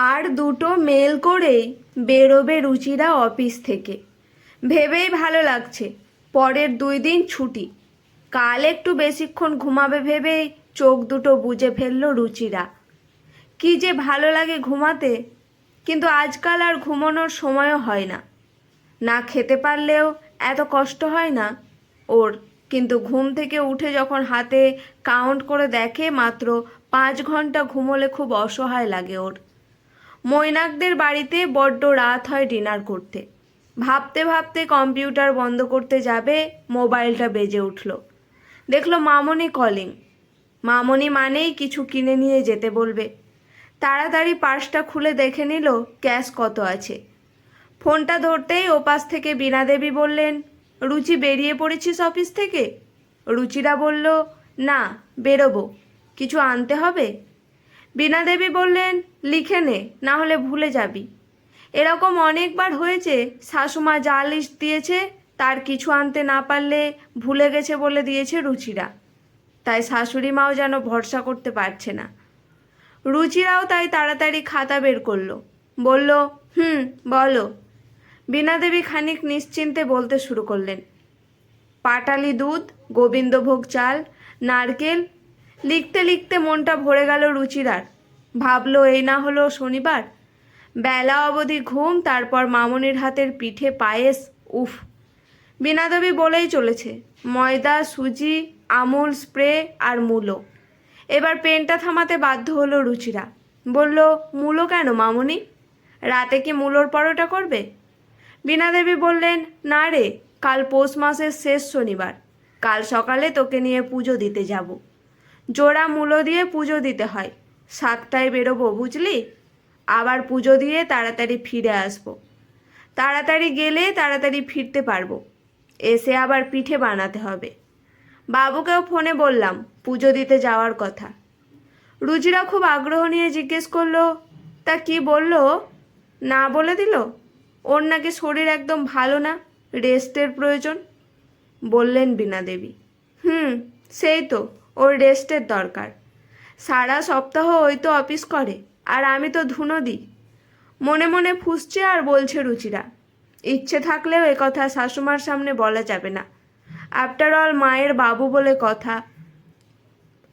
আর দুটো মেল করেই বেরোবে রুচিরা অফিস থেকে। ভেবেই ভালো লাগছে, পরের 2 দিন ছুটি। কাল একটু বেশিক্ষণ ঘুমাবে ভেবেই চোখ দুটো বুজে ফেলল রুচিরা। কি যে ভালো লাগে ঘুমাতে, কিন্তু আজকাল আর ঘুমানোর সময়ও হয় না। না খেতে পারলেও এত কষ্ট হয় না ওর, কিন্তু ঘুম থেকে উঠে যখন হাতে কাউন্ট করে দেখে মাত্র 5 ঘন্টা ঘুমোলে খুব অসহায় লাগে ওর। মৈনাকদের বাড়িতে বড্ড রাত হয় ডিনার করতে। ভাবতে ভাবতে কম্পিউটার বন্ধ করতে যাবে, মোবাইলটা বেজে উঠল। দেখলো মামনি কলিং। মামনি মানেই কিছু কিনে নিয়ে যেতে বলবে। তাড়াতাড়ি পার্সটা খুলে দেখে নিল ক্যাশ কত আছে। ফোনটা ধরতেই ওপাশ থেকে বীণা দেবী বললেন, রুচি বেরিয়ে পড়েছিস অফিস থেকে? রুচিরা বলল, না, বেরোবো। কিছু আনতে হবে? বীণা দেবী বললেন, লিখে নে, না হলে ভুলে যাবি। এরকম অনেকবার হয়েছে, শাশুমা যা লিস্ট দিয়েছে তার কিছু আনতে না পারলে ভুলে গেছে বলে দিয়েছে রুচিরা। তাই শাশুড়ি মাও যেন ভরসা করতে পারছে না। রুচিরাও তাই তাড়াতাড়ি খাতা বের করলো, বলল, বলো। বীণা দেবী খানিক নিশ্চিন্তে বলতে শুরু করলেন, পাটালি দুধ, গোবিন্দভোগ চাল, নারকেল। লিখতে লিখতে মনটা ভরে গেল রুচিরার। ভাবলো, এই না হলো শনিবার, বেলা অবধি ঘুম, তারপর মামনির হাতের পিঠে পায়েস। উফ। বীণা দেবী বলেই চলেছে, ময়দা, সুজি, আমুল স্প্রে আর মূলো। এবার পেনটা থামাতে বাধ্য হলো রুচিরা। বলল, মূলো কেন মামনি? রাতে কি মূলোর পরোটা করবে? বীণা দেবী বললেন, না রে, কাল পৌষ মাসের শেষ শনিবার। কাল সকালে তোকে নিয়ে পুজো দিতে যাব। জোড়া মূলো দিয়ে পুজো দিতে হয়। 7টায় বেরোবো, বুঝলি? আবার পুজো দিয়ে তাড়াতাড়ি ফিরে আসবো। তাড়াতাড়ি গেলে তাড়াতাড়ি ফিরতে পারবো। এসে আবার পিঠে বানাতে হবে। বাবুকেও ফোনে বললাম পুজো দিতে যাওয়ার কথা। রুচিরা খুব আগ্রহ নিয়ে জিজ্ঞেস করলো, তা কি বললো? না বলে দিল ওর নাকি শরীর একদম ভালো না, রেস্টের প্রয়োজন। বললেন বীণা দেবী, সেই তো, ওর রেস্টের দরকার। সারা সপ্তাহ ওই তো অফিস করে, আর আমি তো ধুনো দিই। মনে মনে ফুঁসছে আর বলছে রুচিরা, ইচ্ছে থাকলেও একথা শাশুমার সামনে বলা যাবে না। আফটার অল মায়ের বাবু বলে কথা।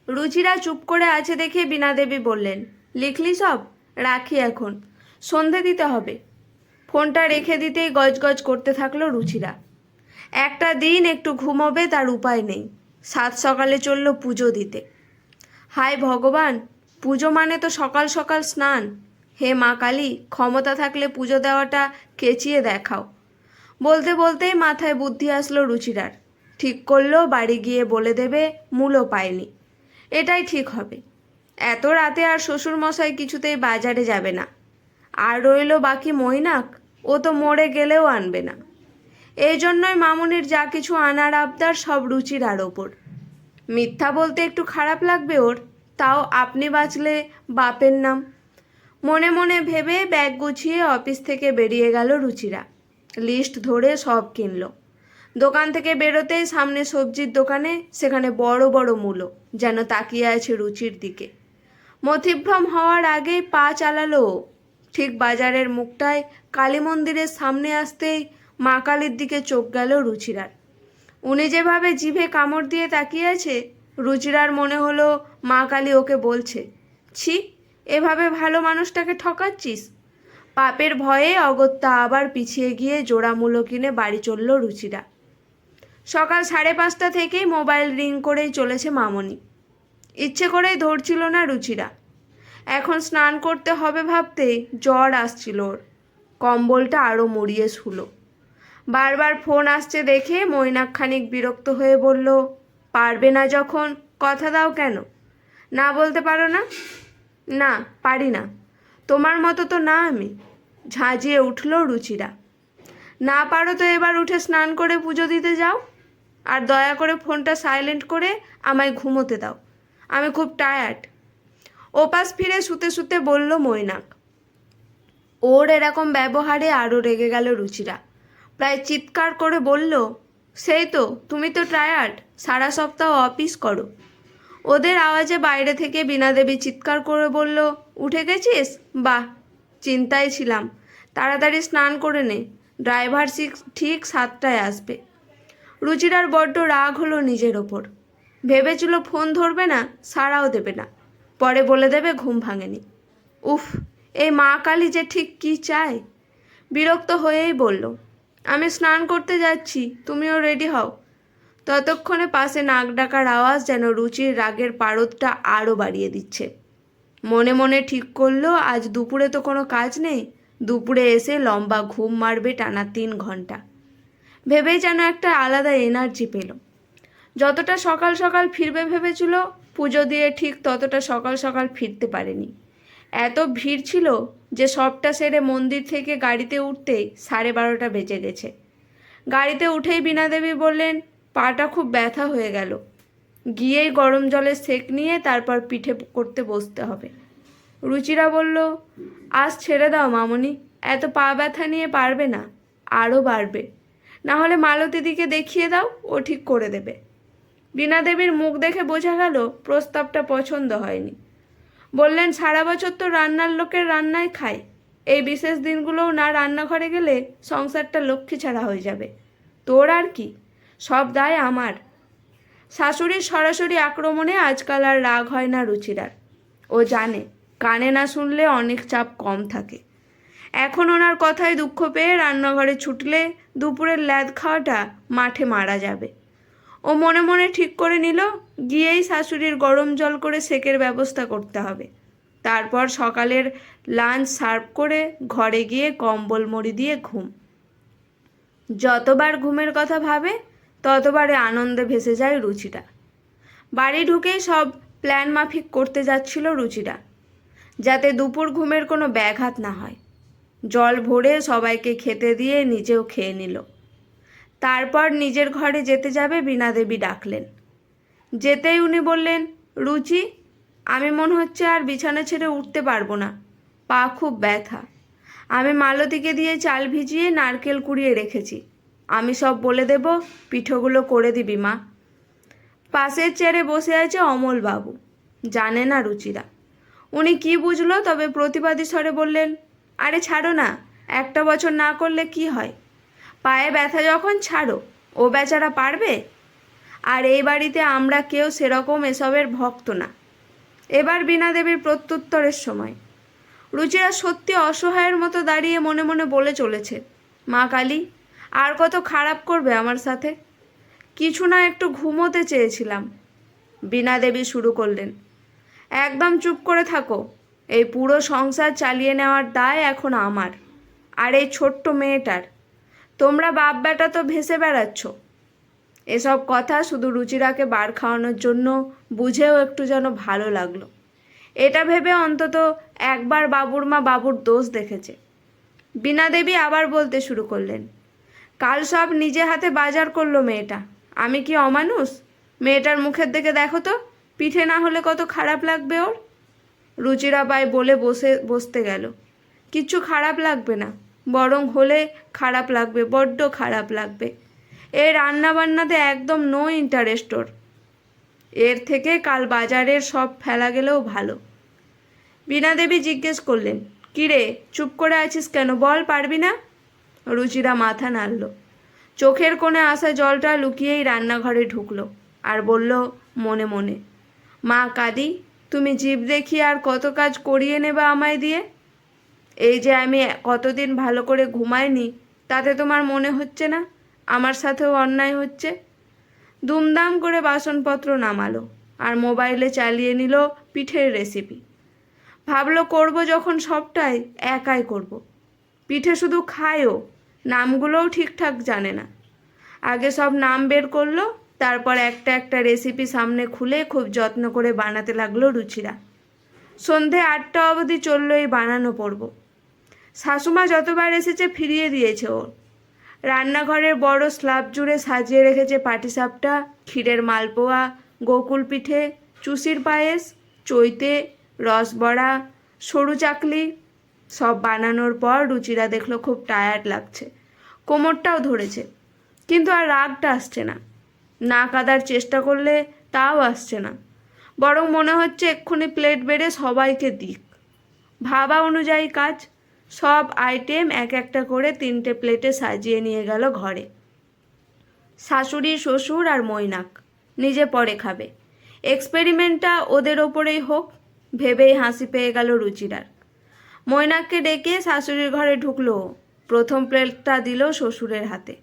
রুচিরা চুপ করে আছে দেখে বীণা দেবী বললেন, লিখলি সব? রাখি এখন, সন্ধে দিতে হবে। ফোনটা রেখে দিতেই গজগজ করতে থাকলো রুচিরা। একটা দিন একটু ঘুমোবে তার উপায় নেই। সাত সকালে চলল পুজো দিতে। হায় ভগবান, পুজো মানে তো সকাল সকাল স্নান। হে মা কালী, ক্ষমতা থাকলে পুজো দেওয়াটা কেচিয়ে দেখাও। বলতে বলতেই মাথায় বুদ্ধি আসলো রুচিরার। ঠিক করলো বাড়ি গিয়ে বলে দেবে মূলো পায়নি। এটাই ঠিক হবে। এত রাতে আর শ্বশুরমশাই কিছুতেই বাজারে যাবে না। আর রইল বাকি মৈনাক, ও তো মরে গেলেও আনবে না। এই জন্যই মামুনির যা কিছু আনার আবদার সব রুচিরার ওপর। মিথ্যা বলতে একটু খারাপ লাগবে ওর, তাও আপনি বাঁচলে বাপের নাম। মনে মনে ভেবে ব্যাগ গুছিয়ে অফিস থেকে বেরিয়ে গেল রুচিরা। লিস্ট ধরে সব কিনল। দোকান থেকে বেরোতেই সামনে সবজির দোকানে, সেখানে বড় বড় মূলো, যেন তাকিয়ে আছে রুচির দিকে। মতিভ্রম হওয়ার আগেই পা চালালো। ঠিক বাজারের মুখটায় কালী মন্দিরের সামনে আসতেই মা কালীর দিকে চোখ গেল রুচিরার। উনি যেভাবে জিভে কামড় দিয়ে তাকিয়ে আছে, রুচিরার মনে হলো মা কালী ওকে বলছে, ছি, এভাবে ভালো মানুষটাকে ঠকাচ্ছিস। পাপের ভয়ে অগত্যা আবার পিছিয়ে গিয়ে জোড়া মূলো কিনে বাড়ি চলল রুচিরা। সকাল 5:30 থেকেই মোবাইল রিং করেই চলেছে মামনি। ইচ্ছে করেই ধরছিল না রুচিরা। এখন স্নান করতে হবে ভাবতেই জ্বর আসছিল ওর। কম্বলটা আরও মুড়িয়ে শুলো। বারবার ফোন আসছে দেখে মৈনাক খানিক বিরক্ত হয়ে বলল, পারবে না যখন কথা দাও কেন? না বলতে পারো না? না, পারি না। তোমার মতো তো না আমি। ঝাঁঝিয়ে উঠল রুচিরা। না পারো তো এবার উঠে স্নান করে পুজো দিতে যাও। আর দয়া করে ফোনটা সাইলেন্ট করে আমায় ঘুমোতে দাও, আমি খুব টায়ার্ড। ওপাশ ফিরে শুতে শুতে বলল মৈনাক। ওর এরকম ব্যবহারে আরও রেগে গেল রুচিরা। প্রায় চিৎকার করে বলল, সেই তো, তুমি তো টায়ার্ড, সারা সপ্তাহ অফিস করো। ওদের আওয়াজে বাইরে থেকে বীণা দেবী চিৎকার করে বলল, উঠে গেছিস? বাহ, চিন্তায় ছিলাম। তাড়াতাড়ি স্নান করে নে, ড্রাইভার ঠিক 7টায় আসবে। রুচিরার বড্ড রাগ হলো নিজের ওপর। ভেবেছিল ফোন ধরবে না, সাড়াও দেবে না, পরে বলে দেবে ঘুম ভাঙেনি। উফ, এই মা কালী যে ঠিক কী চায়। বিরক্ত হয়েই বলল, আমি স্নান করতে যাচ্ছি, তুমিও রেডি হও। ততক্ষণে পাশে নাক ডাকার আওয়াজ যেন রুচির রাগের পারদটা আরও বাড়িয়ে দিচ্ছে। মনে মনে ঠিক করলো আজ দুপুরে তো কোনো কাজ নেই, দুপুরে এসে লম্বা ঘুম মারবে টানা 3 ঘন্টা। ভেবেই যেন একটা আলাদা এনার্জি পেল। যতটা সকাল সকাল ফিরবে ভেবেছিল, পুজো দিয়ে ঠিক ততটা সকাল সকাল ফিরতে পারেনি। এত ভিড় ছিল যে সবটা সেরে মন্দির থেকে গাড়িতে উঠতেই 12:30 বেজে গেছে। গাড়িতে উঠেই বীণাদেবী বললেন, পাটা খুব ব্যথা হয়ে গেল, গিয়েই গরম জলের সেঁক নিয়ে তারপর পিঠে করতে বসতে হবে। রুচিরা বলল, আজ ছেড়ে দাও মামনি, এত পা ব্যথা নিয়ে পারবে না, আরও বাড়বে। না হলে মালতীদিকে দেখিয়ে দাও, ও ঠিক করে দেবে। বীণাদেবীর মুখ দেখে বোঝা গেল প্রস্তাবটা পছন্দ হয়নি। বললেন, সারা বছর তো রান্নার লোকের রান্নায় খায়, এই বিশেষ দিনগুলোও না রান্নাঘরে গেলে সংসারটা লক্ষ্মী ছাড়া হয়ে যাবে। তোর আর কি, সব দায় আমার। শাশুড়ির সরাসরি আক্রমণে আজকাল আর রাগ হয় না রুচিরার। ও জানে কানে না শুনলে অনেক চাপ কম থাকে। এখন ওনার কথায় দুঃখ পেয়ে রান্নাঘরে ছুটলে দুপুরের ল্যাদ খাওয়াটা মাঠে মারা যাবে। ও মনে মনে ঠিক করে নিল, গিয়েই শাশুড়ির গরম জল করে সেকের ব্যবস্থা করতে হবে। তারপর সকালের লাঞ্চ সার্ভ করে ঘরে গিয়ে কম্বল মুড়ি দিয়ে ঘুম। যতবার ঘুমের কথা ভাবে ততবারে আনন্দে ভেসে যায় রুচিরা। বাড়ি ঢুকেই সব প্ল্যান মাফিক করতে যাচ্ছিল রুচিরা, যাতে দুপুর ঘুমের কোনো ব্যাঘাত না হয়। জল ভরে সবাইকে খেতে দিয়ে নিজেও খেয়ে নিল। তারপর নিজের ঘরে যেতে যাবে বীণাদেবী ডাকলেন। যেতেই উনি বললেন, রুচি, আমি মনে হচ্ছে আর বিছানা ছেড়ে উঠতে পারবো না, পা খুব ব্যথা। আমি মালতীকে দিয়ে চাল ভিজিয়ে নারকেল কুড়িয়ে রেখেছি, আমি সব বলে দেব, পিঠোগুলো করে দিবি মা। পাশের চেয়ারে বসে আছে অমলবাবু। জানে না রুচিরা। উনি কি বুঝলো, তবে প্রতিবাদী স্বরে বললেন, আরে ছাড়ো না, একটা বছর না করলে কি হয়, পায়ে ব্যথা যখন ছাড়ো, ও বেচারা পারবে। আর এই বাড়িতে আমরা কেউ সেরকম এসবের ভক্ত না। এবার বীণাদেবীর প্রত্যুত্তরের সময়। রুচিরা সত্যি অসহায়ের মতো দাঁড়িয়ে মনে মনে বলে চলেছে, মা কালী, আর কত খারাপ করবে আমার সাথে? কিছু না, একটু ঘুমোতে চেয়েছিলাম। বীণাদেবী শুরু করলেন, একদম চুপ করে থাকো, এই পুরো সংসার চালিয়ে নেওয়ার দায় এখন আমার আর এই ছোট্ট মেয়েটার। তোমরা বাপ বেটা তো ভেসে বেড়াচ্ছ। এসব কথা শুধু রুচিরাকে বার খাওয়ানোর জন্য বুঝেও একটু যেন ভালো লাগলো। এটা ভেবে অন্তত একবার বাবুর মা বাবুর দোষ দেখেছে। বীণাদেবী আবার বলতে শুরু করলেন, কাল সব নিজে হাতে বাজার করলো মেয়েটা, আমি কি অমানুষ? মেয়েটার মুখের দিকে দেখো তো, পিঠে না হলে কত খারাপ লাগবে ওর। রুচিরা বাই বলে বসতে গেল, কিচ্ছু খারাপ লাগবে না, বরং হলে খারাপ লাগবে, বড্ড খারাপ লাগবে। এই রান্নাবান্নাতে একদম নো ইন্টারেস্ট ওর। এর থেকে কাল বাজারের সব ফেলা গেলেও ভালো। বীণাদেবী জিজ্ঞেস করলেন, কিরে চুপ করে আছিস কেন, বল, পারবি না? রুচিরা মাথা নাড়ল। চোখের কোণে আসা জলটা লুকিয়েই রান্নাঘরে ঢুকলো আর বলল মনে মনে, মা কাদি, তুমি জিভ দেখিয়ে আর কত কাজ করিয়ে নেবা আমায় দিয়ে? এই যে আমি কতদিন ভালো করে ঘুমাইনি, তাতে তোমার মনে হচ্ছে না আমার সাথেও অন্যায় হচ্ছে? দুমদাম করে বাসনপত্র নামালো আর মোবাইলে চালিয়ে নিল পিঠের রেসিপি। ভাবলো করব যখন সবটাই একাই করব। পিঠে শুধু খায়ও, নামগুলোও ঠিকঠাক জানে না। আগে সব নাম বের করলো, তারপর একটা একটা রেসিপি সামনে খুলে খুব যত্ন করে বানাতে লাগলো রুচিরা। সন্ধে 8টা অবধি চললো এই বানানো পর্ব। শাশুমা যতবার এসেছে ফিরিয়ে দিয়েছে ওর। রান্নাঘরের বড় স্ল্যাব জুড়ে সাজিয়ে রেখেছে পাটিসাপটা, ক্ষীরের মালপোয়া, গোকুল পিঠে, চুষির পায়েস, চৈতে, রসবড়া, সরু চাকলি। সব বানানোর পর রুচিরা দেখলো খুব টায়ার্ড লাগছে, কোমরটাও ধরেছে, কিন্তু আর রাগটা আসছে না। না কাঁদার চেষ্টা করলে তাও আসছে না, বরং মনে হচ্ছে এক্ষুনি প্লেট বেড়ে সবাইকে দিক। ভাবা অনুযায়ী কাজ, সব আইটেম এক একটা করে 3টে প্লেটে সাজিয়ে নিয়ে গেল ঘরে। শাশুড়ি, শ্বশুর আর মৈনাক নিজে পরে খাবে, এক্সপেরিমেন্টটা ওদের ওপরেই হোক ভেবেই হাসি পেয়ে গেল রুচিরার। মৈনাককে ডেকে শাশুড়ির ঘরে ঢুকলো। প্রথম প্লেটটা দিল শ্বশুরের হাতে,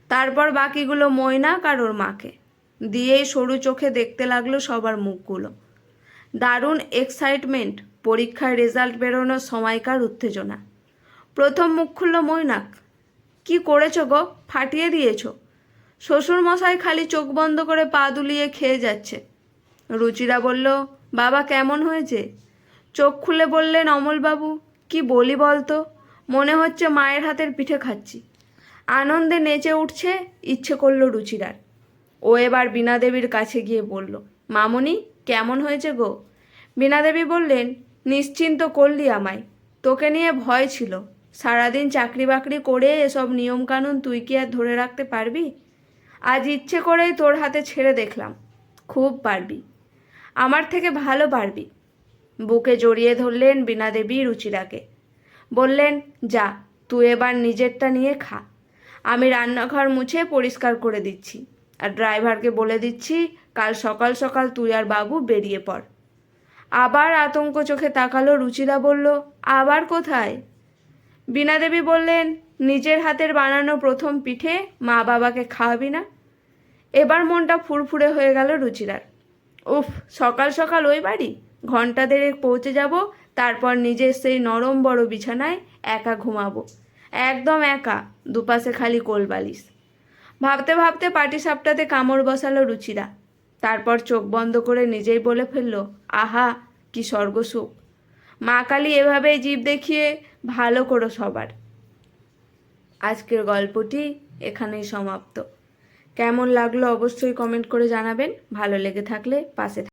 তারপর বাকিগুলো মৈনাক আর ওর মাকে দিয়েই সরু চোখে দেখতে লাগলো সবার মুখগুলো। দারুণ এক্সাইটমেন্ট, পরীক্ষার রেজাল্ট বেরোনোর সময়কার উত্তেজনা। প্রথম মুখ খুলল মৈনাক। কি করেছো গো, ফাটিয়ে দিয়েছো? শ্বশুর মশাই খালি চোখ বন্ধ করে পা দুলিয়ে খেয়ে যাচ্ছে। রুচিরা বলল, বাবা কেমন হয়েছে? চোখ খুলে বললেন অমলবাবু, কি বলি বলতো, মনে হচ্ছে মায়ের হাতের পিঠে খাচ্ছি। আনন্দে নেচে উঠছে ইচ্ছে করলো রুচিরার। ও এবার বীণা দেবীর কাছে গিয়ে বলল, মামুনি কেমন হয়েছে গো? বীণা দেবী বললেন, নিশ্চিন্ত করলি আমায়, তোকে নিয়ে ভয় ছিল। সারাদিন চাকরি বাকরি করে এসব নিয়মকানুন তুই কি আর ধরে রাখতে পারবি? আজ ইচ্ছে করেই তোর হাতে ছেড়ে দেখলাম, খুব পারবি, আমার থেকে ভালো পারবি। বুকে জড়িয়ে ধরলেন বীণা দেবী রুচিরাকে। বললেন, যা তুই এবার নিজেরটা নিয়ে খা, আমি রান্নাঘর মুছে পরিষ্কার করে দিচ্ছি, আর ড্রাইভারকে বলে দিচ্ছি কাল সকাল সকাল তুই আর বাবু বেরিয়ে পড়। আবার আতঙ্ক চোখে তাকালো রুচিরা। বলল, আবার কোথায়? বীণা দেবী বললেন, নিজের হাতের বানানো প্রথম পিঠে মা বাবাকে খাওয়াবি না? এবার মনটা ফুরফুরে হয়ে গেল রুচিরার। উফ, সকাল সকাল ওই বাড়ি, ঘন্টা দেড়েক পৌঁছে যাব, তারপর নিজের সেই নরম বড় বিছানায় একা ঘুমাবো, একদম একা, দুপাশে খালি কোলবালিশ। ভাবতে ভাবতে পাটিসাপটাতে কামড় বসালো রুচিরা। তারপর চোখ বন্ধ করে নিজেই বলে ফেলল, আহা কি স্বর্গসুখ। মা কালী এভাবেই জিভ দেখিয়ে ভালো করো সবার। আজকের গল্পটি এখানেই সমাপ্ত। কেমন লাগলো অবশ্যই কমেন্ট করে জানাবেন। ভালো লেগে থাকলে পাশে